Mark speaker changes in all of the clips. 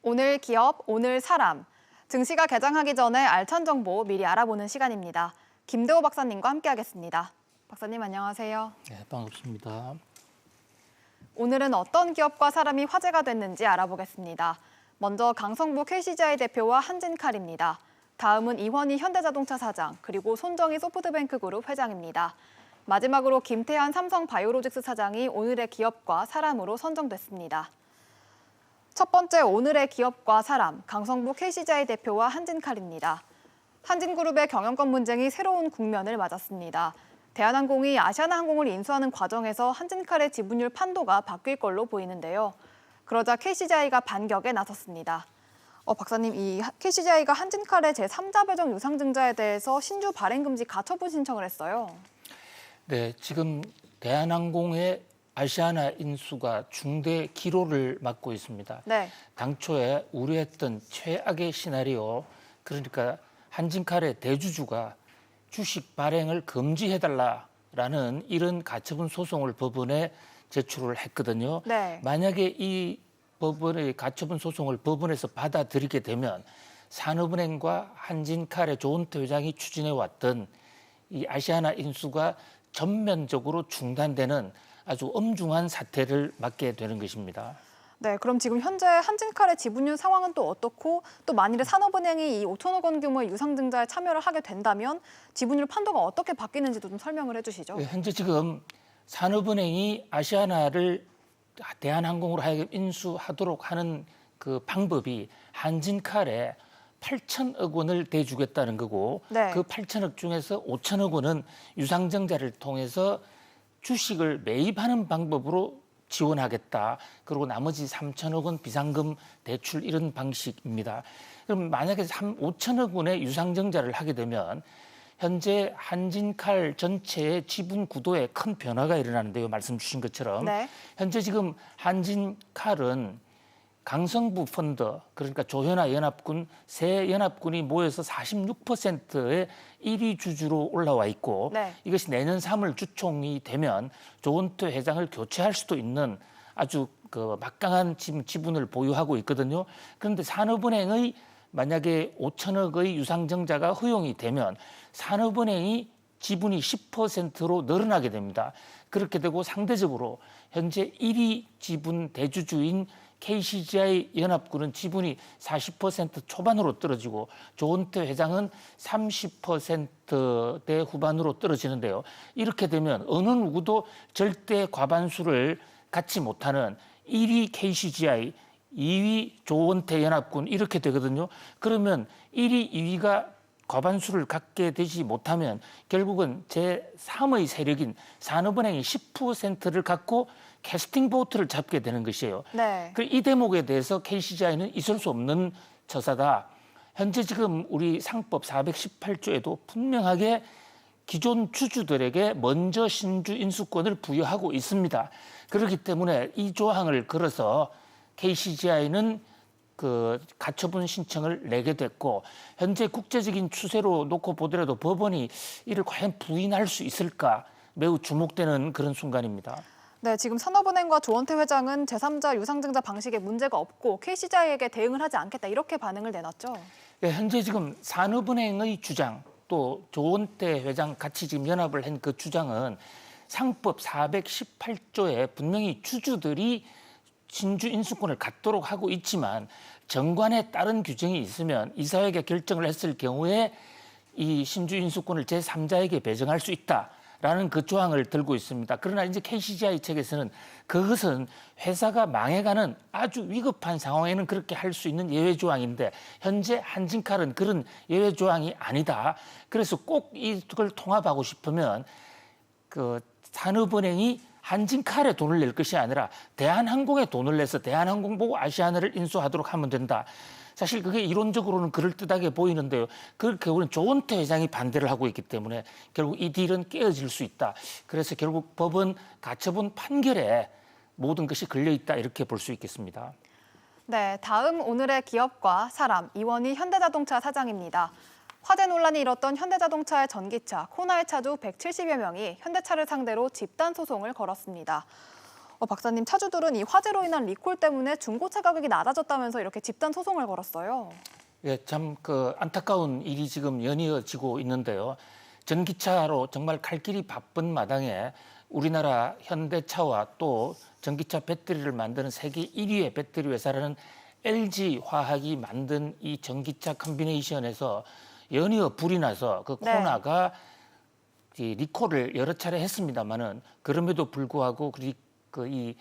Speaker 1: 오늘 기업, 오늘 사람. 증시가 개장하기 전에 알찬 정보 미리 알아보는 시간입니다. 김대호 박사님과 함께하겠습니다. 박사님 안녕하세요.
Speaker 2: 네, 반갑습니다.
Speaker 1: 오늘은 어떤 기업과 사람이 화제가 됐는지 알아보겠습니다. 먼저 강성부 KCGI 대표와 한진칼입니다. 다음은 이원희 현대자동차 사장, 그리고 손정희 소프트뱅크그룹 회장입니다. 마지막으로 김태한 삼성바이오로직스 사장이 오늘의 기업과 사람으로 선정됐습니다. 첫 번째 오늘의 기업과 사람, 강성부 KCGI 대표와 한진칼입니다. 한진그룹의 경영권 분쟁이 새로운 국면을 맞았습니다. 대한항공이 아시아나항공을 인수하는 과정에서 한진칼의 지분율 판도가 바뀔 걸로 보이는데요. 그러자 KCGI가 반격에 나섰습니다. 박사님, 이 KCGI가 한진칼의 제3자 배정 유상증자에 대해서 신주 발행 금지 가처분 신청을 했어요.
Speaker 2: 네, 지금 대한항공의 아시아나 인수가 중대 기로를 맞고 있습니다.
Speaker 1: 네.
Speaker 2: 당초에 우려했던 최악의 시나리오, 그러니까 한진칼의 대주주가 주식 발행을 금지해달라라는 이런 가처분 소송을 법원에 제출을 했거든요.
Speaker 1: 네.
Speaker 2: 만약에 이 법원의 가처분 소송을 법원에서 받아들이게 되면 산업은행과 한진칼의 조은태 회장이 추진해왔던 이 아시아나 인수가 전면적으로 중단되는 아주 엄중한 사태를 맞게 되는 것입니다.
Speaker 1: 네, 그럼 지금 현재 한진칼의 지분율 상황은 또 어떻고, 또 만일에 산업은행이 이 5천억 원 규모의 유상증자에 참여를 하게 된다면 지분율 판도가 어떻게 바뀌는지도 좀 설명을 해주시죠.
Speaker 2: 네, 현재 지금 산업은행이 아시아나를 대한항공으로 하여금 인수하도록 하는 그 방법이 한진칼에 8천억 원을 대주겠다는 거고,
Speaker 1: 네.
Speaker 2: 그 8천억 중에서 5천억 원은 유상증자를 통해서 주식을 매입하는 방법으로 지원하겠다. 그리고 나머지 3천억 원 비상금 대출 이런 방식입니다. 그럼 만약에 5천억 원의 유상증자를 하게 되면 현재 한진칼 전체의 지분 구도에 큰 변화가 일어나는데요. 말씀 주신 것처럼.
Speaker 1: 네.
Speaker 2: 현재 지금 한진칼은 강성부 펀드, 그러니까 조현아 연합군, 세 연합군이 모여서 46%의 1위 주주로 올라와 있고,
Speaker 1: 네.
Speaker 2: 이것이 내년 3월 주총이 되면 조은태 회장을 교체할 수도 있는 아주 그 막강한 지분을 보유하고 있거든요. 그런데 산업은행의 만약에 5천억의 유상증자가 허용이 되면 산업은행이 지분이 10%로 늘어나게 됩니다. 그렇게 되고 상대적으로 현재 1위 지분 대주주인 KCGI 연합군은 지분이 40% 초반으로 떨어지고 조은태 회장은 30%대 후반으로 떨어지는데요. 이렇게 되면 어느 누구도 절대 과반수를 갖지 못하는 1위 KCGI, 2위 조은태 연합군 이렇게 되거든요. 그러면 1위, 2위가 과반수를 갖게 되지 못하면 결국은 제3의 세력인 산업은행이 10%를 갖고 캐스팅 보트를 잡게 되는 것이에요.
Speaker 1: 네.
Speaker 2: 이 대목에 대해서 KCGI는 있을 수 없는 처사다. 현재 지금 우리 상법 418조에도 분명하게 기존 주주들에게 먼저 신주 인수권을 부여하고 있습니다. 그렇기 때문에 이 조항을 걸어서 KCGI는 그 가처분 신청을 내게 됐고, 현재 국제적인 추세로 놓고 보더라도 법원이 이를 과연 부인할 수 있을까 매우 주목되는 그런 순간입니다.
Speaker 1: 네, 지금 산업은행과 조원태 회장은 제3자 유상증자 방식에 문제가 없고 KCGI에게 대응을 하지 않겠다 이렇게 반응을 내놨죠.
Speaker 2: 네, 현재 지금 산업은행의 주장 또 조원태 회장 같이 지금 연합을 한 그 주장은 상법 418조에 분명히 주주들이 신주 인수권을 갖도록 하고 있지만 정관에 따른 규정이 있으면 이사회가 결정을 했을 경우에 이 신주 인수권을 제3자에게 배정할 수 있다라는 그 조항을 들고 있습니다. 그러나 이제 KCGI 측에서는 그것은 회사가 망해가는 아주 위급한 상황에는 그렇게 할 수 있는 예외 조항인데 현재 한진칼은 그런 예외 조항이 아니다. 그래서 꼭 이걸 통합하고 싶으면 그 산업은행이 한진칼에 돈을 낼 것이 아니라 대한항공에 돈을 내서 대한항공 보고 아시아나를 인수하도록 하면 된다. 사실 그게 이론적으로는 그럴듯하게 보이는데요. 그 결국은 조은태 회장이 반대를 하고 있기 때문에 결국 이 딜은 깨어질 수 있다. 그래서 결국 법원 가처분 판결에 모든 것이 걸려있다 이렇게 볼 수 있겠습니다.
Speaker 1: 네, 다음 오늘의 기업과 사람, 이원희 현대자동차 사장입니다. 화재 논란이 일었던 현대자동차의 전기차 코나의 차주 170여 명이 현대차를 상대로 집단 소송을 걸었습니다. 박사님, 차주들은 이 화재로 인한 리콜 때문에 중고차 가격이 낮아졌다면서 이렇게 집단 소송을 걸었어요.
Speaker 2: 예, 참 안타까운 일이 지금 연이어지고 있는데요. 전기차로 정말 갈 길이 바쁜 마당에 우리나라 현대차와 또 전기차 배터리를 만드는 세계 1위의 배터리 회사라는 LG 화학이 만든 이 전기차 컴비네이션에서 연이어 불이 나서 그
Speaker 1: 네.
Speaker 2: 코나가 이 리콜을 여러 차례 했습니다만은 그럼에도 불구하고 이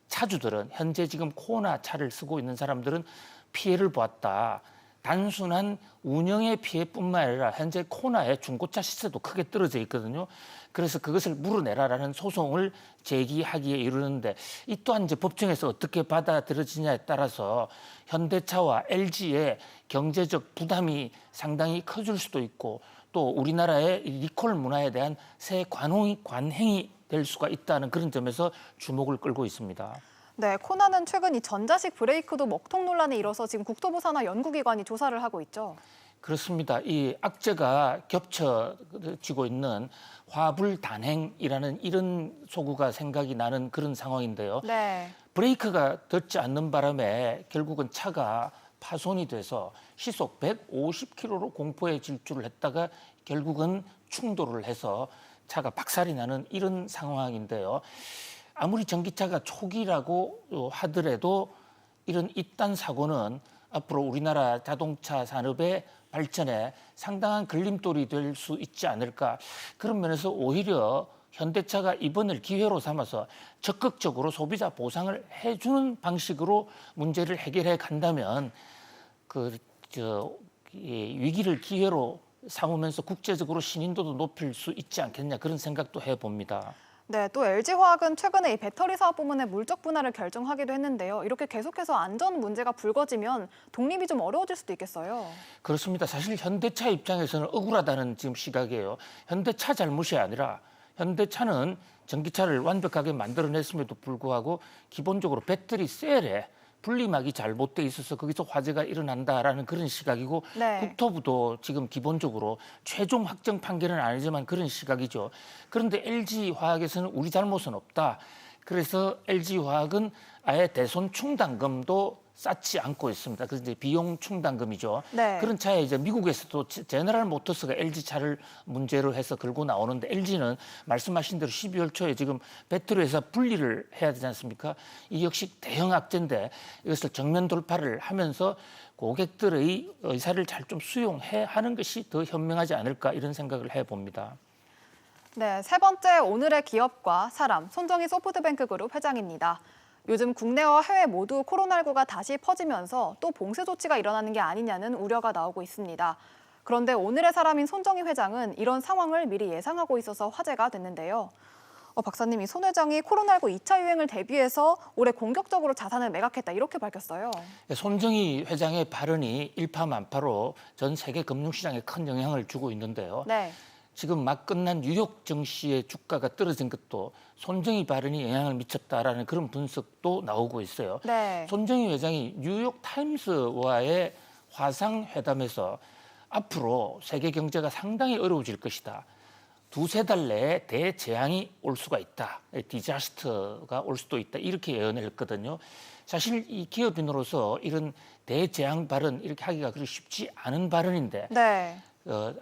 Speaker 2: 차주들은 현재 지금 코나 차를 쓰고 있는 사람들은 피해를 보았다. 단순한 운영의 피해뿐만 아니라 현재 코나의 중고차 시세도 크게 떨어져 있거든요. 그래서 그것을 물어내라라는 소송을 제기하기에 이르는데 이 또한 이제 법정에서 어떻게 받아들여지냐에 따라서 현대차와 LG의 경제적 부담이 상당히 커질 수도 있고 또 우리나라의 리콜 문화에 대한 새 관행이 될 수가 있다는 그런 점에서 주목을 끌고 있습니다.
Speaker 1: 네, 코나는 최근 이 전자식 브레이크도 먹통 논란에 일어서 지금 국토부 산하 연구기관이 조사를 하고 있죠.
Speaker 2: 그렇습니다. 이 악재가 겹쳐지고 있는 화불 단행이라는 이런 소구가 생각이 나는 그런 상황인데요.
Speaker 1: 네.
Speaker 2: 브레이크가 닿지 않는 바람에 결국은 차가 파손이 돼서 시속 150km로 공포에 질주를 했다가 결국은 충돌을 해서 차가 박살이 나는 이런 상황인데요. 아무리 전기차가 초기라고 하더라도 이런 이딴 사고는 앞으로 우리나라 자동차 산업의 발전에 상당한 걸림돌이 될 수 있지 않을까. 그런 면에서 오히려 현대차가 이번을 기회로 삼아서 적극적으로 소비자 보상을 해주는 방식으로 문제를 해결해 간다면 이 위기를 기회로 삼으면서 국제적으로 신인도도 높일 수 있지 않겠냐 그런 생각도 해봅니다.
Speaker 1: 네, 또 LG화학은 최근에 이 배터리 사업 부문의 물적 분할을 결정하기도 했는데요. 이렇게 계속해서 안전 문제가 불거지면 독립이 좀 어려워질 수도 있겠어요.
Speaker 2: 그렇습니다. 사실 현대차 입장에서는 억울하다는 지금 시각이에요. 현대차 잘못이 아니라 현대차는 전기차를 완벽하게 만들어냈음에도 불구하고 기본적으로 배터리 셀에 분리막이 잘못돼 있어서 거기서 화재가 일어난다라는 그런 시각이고
Speaker 1: 네.
Speaker 2: 국토부도 지금 기본적으로 최종 확정 판결은 아니지만 그런 시각이죠. 그런데 LG화학에서는 우리 잘못은 없다. 그래서 LG화학은 아예 대손 충당금도 쌓지 않고 있습니다. 그래서 이제 비용 충당금이죠.
Speaker 1: 네.
Speaker 2: 그런 차에 이제 미국에서도 제너럴 모터스가 LG 차를 문제로 해서 걸고 나오는데 LG는 말씀하신 대로 12월 초에 지금 배터리 회사 분리를 해야 되지 않습니까? 이 역시 대형 악재인데 이것을 정면 돌파를 하면서 고객들의 의사를 잘 좀 수용해 하는 것이 더 현명하지 않을까 이런 생각을 해봅니다.
Speaker 1: 네, 세 번째 오늘의 기업과 사람, 손정희 소프트뱅크 그룹 회장입니다. 요즘 국내와 해외 모두 코로나19가 다시 퍼지면서 또 봉쇄 조치가 일어나는 게 아니냐는 우려가 나오고 있습니다. 그런데 오늘의 사람인 손정희 회장은 이런 상황을 미리 예상하고 있어서 화제가 됐는데요. 박사님, 이 손 회장이 코로나19 2차 유행을 대비해서 올해 공격적으로 자산을 매각했다 이렇게 밝혔어요.
Speaker 2: 손정희 회장의 발언이 일파만파로 전 세계 금융시장에 큰 영향을 주고 있는데요.
Speaker 1: 네.
Speaker 2: 지금 막 끝난 뉴욕 증시의 주가가 떨어진 것도 손정희 발언이 영향을 미쳤다라는 그런 분석도 나오고 있어요.
Speaker 1: 네.
Speaker 2: 손정희 회장이 뉴욕 타임스와의 화상회담에서 앞으로 세계 경제가 상당히 어려워질 것이다. 두세 달 내에 대재앙이 올 수가 있다. 디자스터가 올 수도 있다. 이렇게 예언을 했거든요. 사실 이 기업인으로서 이런 대재앙 발언 이렇게 하기가 그리 쉽지 않은 발언인데
Speaker 1: 네.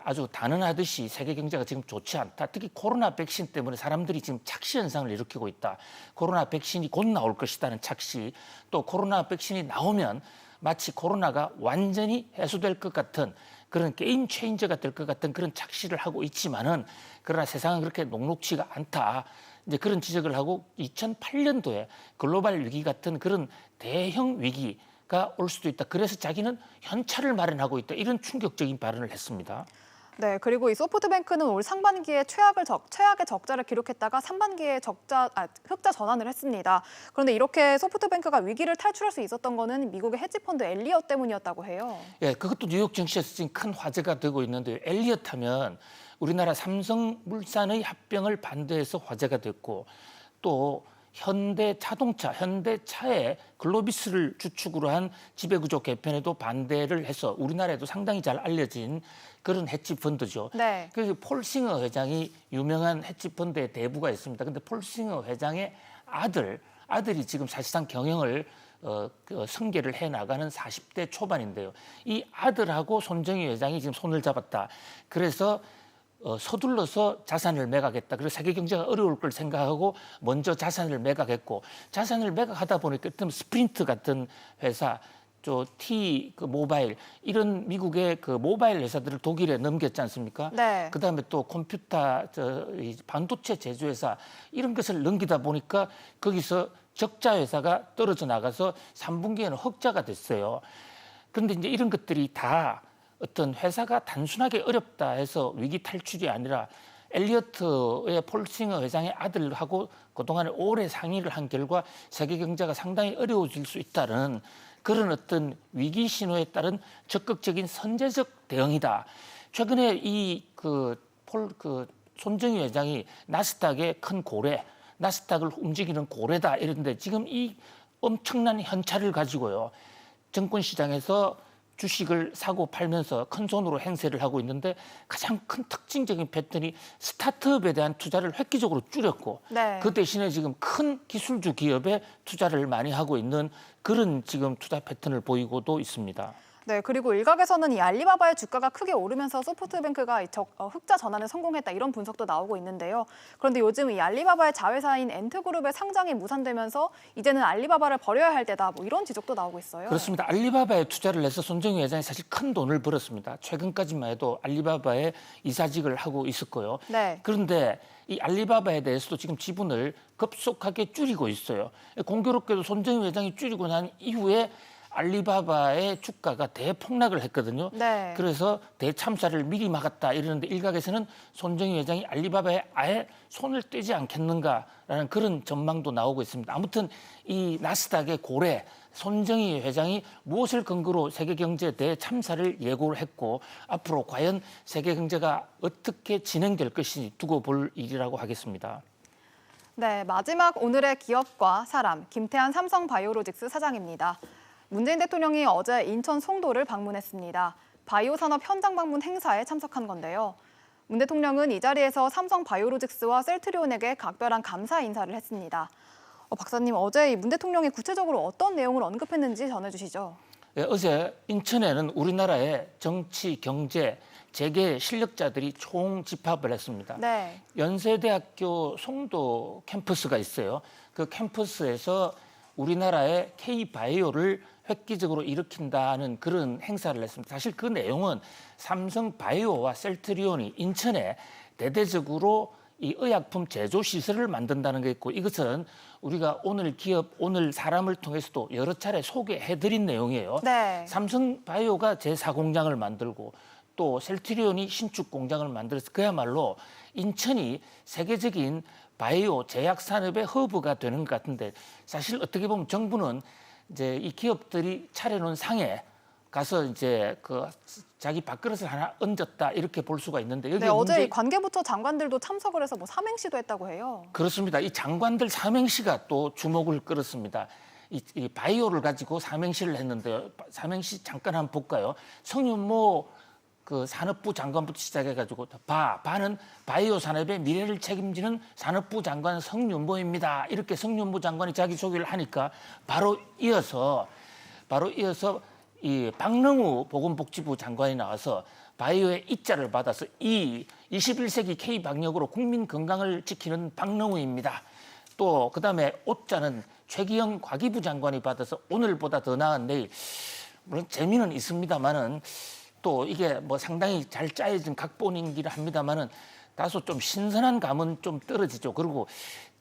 Speaker 2: 아주 단언하듯이 세계 경제가 지금 좋지 않다. 특히 코로나 백신 때문에 사람들이 지금 착시 현상을 일으키고 있다. 코로나 백신이 곧 나올 것이라는 착시. 또 코로나 백신이 나오면 마치 코로나가 완전히 해소될 것 같은 그런 게임 체인저가 될 것 같은 그런 착시를 하고 있지만은 그러나 세상은 그렇게 녹록치가 않다. 이제 그런 지적을 하고 2008년도에 글로벌 위기 같은 그런 대형 위기가 올 수도 있다. 그래서 자기는 현찰을 마련하고 있다. 이런 충격적인 발언을 했습니다.
Speaker 1: 네, 그리고 이 소프트뱅크는 올 상반기에 최악의 적자를 기록했다가 상반기에 흑자 전환을 했습니다. 그런데 이렇게 소프트뱅크가 위기를 탈출할 수 있었던 거는 미국의 헤지펀드 엘리엇 때문이었다고 해요.
Speaker 2: 예, 그것도 뉴욕 증시에서 지금 큰 화제가 되고 있는데 엘리엇 하면 우리나라 삼성물산의 합병을 반대해서 화제가 됐고 또 현대차의 글로비스를 주축으로 한 지배구조 개편에도 반대를 해서 우리나라에도 상당히 잘 알려진 그런 헤지펀드죠.
Speaker 1: 네.
Speaker 2: 그래서 폴싱어 회장이 유명한 헤지펀드의 대부가 있습니다. 근데 폴싱어 회장의 아들 아들이 지금 사실상 경영을 승계를 해 나가는 40대 초반인데요. 이 아들하고 손정희 회장이 지금 손을 잡았다. 그래서 서둘러서 자산을 매각했다. 그래서 세계 경제가 어려울 걸 생각하고 먼저 자산을 매각했고, 자산을 매각하다 보니까 스프린트 같은 회사, 그 모바일 이런 미국의 그 모바일 회사들을 독일에 넘겼지 않습니까?
Speaker 1: 네.
Speaker 2: 그다음에 또 컴퓨터 이 반도체 제조회사 이런 것을 넘기다 보니까 거기서 적자 회사가 떨어져 나가서 3분기에는 흑자가 됐어요. 그런데 이제 이런 것들이 다 어떤 회사가 단순하게 어렵다 해서 위기 탈출이 아니라 엘리어트의 폴싱어 회장의 아들하고 그동안에 오래 상의를 한 결과 세계 경제가 상당히 어려워질 수 있다는 그런 어떤 위기 신호에 따른 적극적인 선제적 대응이다. 최근에 손정희 회장이 나스닥의 큰 고래, 나스닥을 움직이는 고래다 이런데 지금 이 엄청난 현찰을 가지고요. 증권시장에서 주식을 사고 팔면서 큰 손으로 행세를 하고 있는데 가장 큰 특징적인 패턴이 스타트업에 대한 투자를 획기적으로 줄였고
Speaker 1: 네.
Speaker 2: 그 대신에 지금 큰 기술주 기업에 투자를 많이 하고 있는 그런 지금 투자 패턴을 보이고도 있습니다.
Speaker 1: 네, 그리고 일각에서는 이 알리바바의 주가가 크게 오르면서 소프트뱅크가 흑자 전환에 성공했다 이런 분석도 나오고 있는데요. 그런데 요즘 이 알리바바의 자회사인 엔트그룹의 상장이 무산되면서 이제는 알리바바를 버려야 할 때다 뭐 이런 지적도 나오고 있어요.
Speaker 2: 그렇습니다. 알리바바에 투자를 해서 손정희 회장이 사실 큰 돈을 벌었습니다. 최근까지만 해도 알리바바에 이사직을 하고 있었고요.
Speaker 1: 네.
Speaker 2: 그런데 이 알리바바에 대해서도 지금 지분을 급속하게 줄이고 있어요. 공교롭게도 손정희 회장이 줄이고 난 이후에 알리바바의 주가가 대폭락을 했거든요.
Speaker 1: 네.
Speaker 2: 그래서 대참사를 미리 막았다 이러는데 일각에서는 손정희 회장이 알리바바에 아예 손을 떼지 않겠는가라는 그런 전망도 나오고 있습니다. 아무튼 이 나스닥의 고래 손정희 회장이 무엇을 근거로 세계 경제 대참사를 예고를 했고 앞으로 과연 세계 경제가 어떻게 진행될 것인지 두고 볼 일이라고 하겠습니다.
Speaker 1: 네, 마지막 오늘의 기업과 사람, 김태한 삼성바이오로직스 사장입니다. 문재인 대통령이 어제 인천 송도를 방문했습니다. 바이오 산업 현장 방문 행사에 참석한 건데요. 문 대통령은 이 자리에서 삼성바이오로직스와 셀트리온에게 각별한 감사 인사를 했습니다. 박사님, 어제 문 대통령이 구체적으로 어떤 내용을 언급했는지 전해주시죠.
Speaker 2: 네, 어제 인천에는 우리나라의 정치, 경제, 재계 실력자들이 총 집합을 했습니다.
Speaker 1: 네.
Speaker 2: 연세대학교 송도 캠퍼스가 있어요. 그 캠퍼스에서 우리나라의 K바이오를 획기적으로 일으킨다는 그런 행사를 했습니다. 사실 그 내용은 삼성바이오와 셀트리온이 인천에 대대적으로 이 의약품 제조 시설을 만든다는 게 있고 이것은 우리가 오늘 기업, 오늘 사람을 통해서도 여러 차례 소개해드린 내용이에요.
Speaker 1: 네.
Speaker 2: 삼성바이오가 제4공장을 만들고 또 셀트리온이 신축 공장을 만들어서 그야말로 인천이 세계적인 바이오 제약 산업의 허브가 되는 것 같은데 사실 어떻게 보면 정부는 이제 이 기업들이 차려놓은 상에 가서 이제 그 자기 밥그릇을 하나 얹었다 이렇게 볼 수가 있는데 여기
Speaker 1: 네, 어제 관계부처 장관들도 참석을 해서 뭐 삼행시도 했다고 해요.
Speaker 2: 그렇습니다. 이 장관들 삼행시가 또 주목을 끌었습니다. 이 바이오를 가지고 삼행시를 했는데요. 삼행시 잠깐 한번 볼까요? 성윤모 그 산업부 장관부터 시작해가지고 바는 바이오 산업의 미래를 책임지는 산업부 장관 성윤모입니다. 이렇게 성윤모 장관이 자기 소개를 하니까 바로 이어서 이 박능우 보건복지부 장관이 나와서 바이오의 이자를 받아서 21세기 K 방역으로 국민 건강을 지키는 박능우입니다. 또 그다음에 오자는 최기영 과기부 장관이 받아서 오늘보다 더 나은 내일. 물론 재미는 있습니다만은. 또 이게 뭐 상당히 잘 짜여진 각본이긴 합니다만은 다소 좀 신선한 감은 좀 떨어지죠. 그리고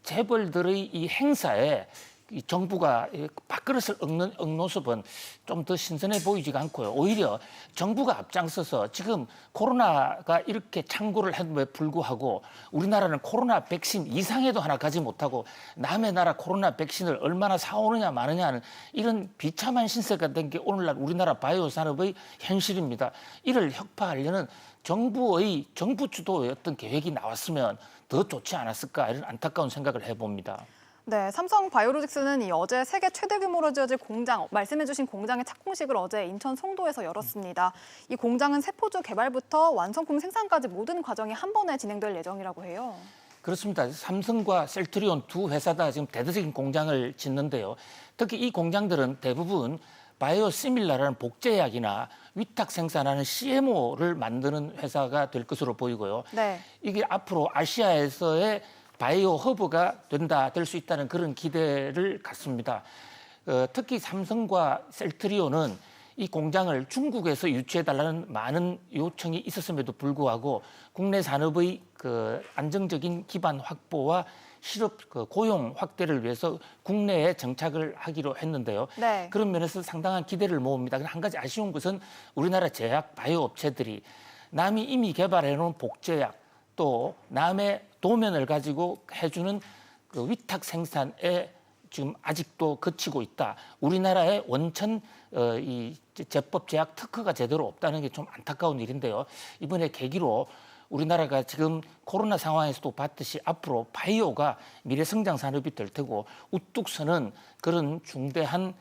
Speaker 2: 재벌들의 이 행사에 이 정부가 밥그릇을 얹는 모습은 좀 더 신선해 보이지가 않고요. 오히려 정부가 앞장서서 지금 코로나가 이렇게 창궐을 했음에 불구하고 우리나라는 코로나 백신 이상에도 하나 가지 못하고 남의 나라 코로나 백신을 얼마나 사오느냐 마느냐 하는 이런 비참한 신세가 된 게 오늘날 우리나라 바이오 산업의 현실입니다. 이를 혁파하려는 정부 주도의 어떤 계획이 나왔으면 더 좋지 않았을까 이런 안타까운 생각을 해봅니다.
Speaker 1: 네, 삼성바이오로직스는 어제 세계 최대 규모로 지어질 공장, 말씀해주신 공장의 착공식을 어제 인천 송도에서 열었습니다. 이 공장은 세포주 개발부터 완성품 생산까지 모든 과정이 한 번에 진행될 예정이라고 해요.
Speaker 2: 그렇습니다. 삼성과 셀트리온 두 회사 다 지금 대대적인 공장을 짓는데요. 특히 이 공장들은 대부분 바이오시밀라라는 복제약이나 위탁 생산하는 CMO를 만드는 회사가 될 것으로 보이고요.
Speaker 1: 네.
Speaker 2: 이게 앞으로 아시아에서의 바이오 허브가 될 수 있다는 그런 기대를 갖습니다. 특히 삼성과 셀트리온은 이 공장을 중국에서 유치해달라는 많은 요청이 있었음에도 불구하고 국내 산업의 안정적인 기반 확보와 실업 고용 확대를 위해서 국내에 정착을 하기로 했는데요.
Speaker 1: 네.
Speaker 2: 그런 면에서 상당한 기대를 모읍니다. 한 가지 아쉬운 것은 우리나라 제약 바이오 업체들이 남이 이미 개발해놓은 복제약 또 남의 도면을 가지고 해주는 위탁 생산에 지금 아직도 그치고 있다. 우리나라의 원천 이 제법 제약 특허가 제대로 없다는 게 좀 안타까운 일인데요. 이번에 계기로 우리나라가 지금 코로나 상황에서도 봤듯이 앞으로 바이오가 미래 성장 산업이 될 테고 우뚝 서는 그런 중대한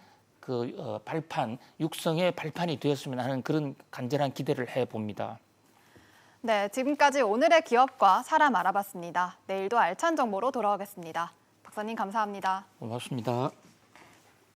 Speaker 2: 발판, 육성의 발판이 되었으면 하는 그런 간절한 기대를 해봅니다.
Speaker 1: 네, 지금까지 오늘의 기업과 사람 알아봤습니다. 내일도 알찬 정보로 돌아오겠습니다. 박사님 감사합니다.
Speaker 2: 고맙습니다.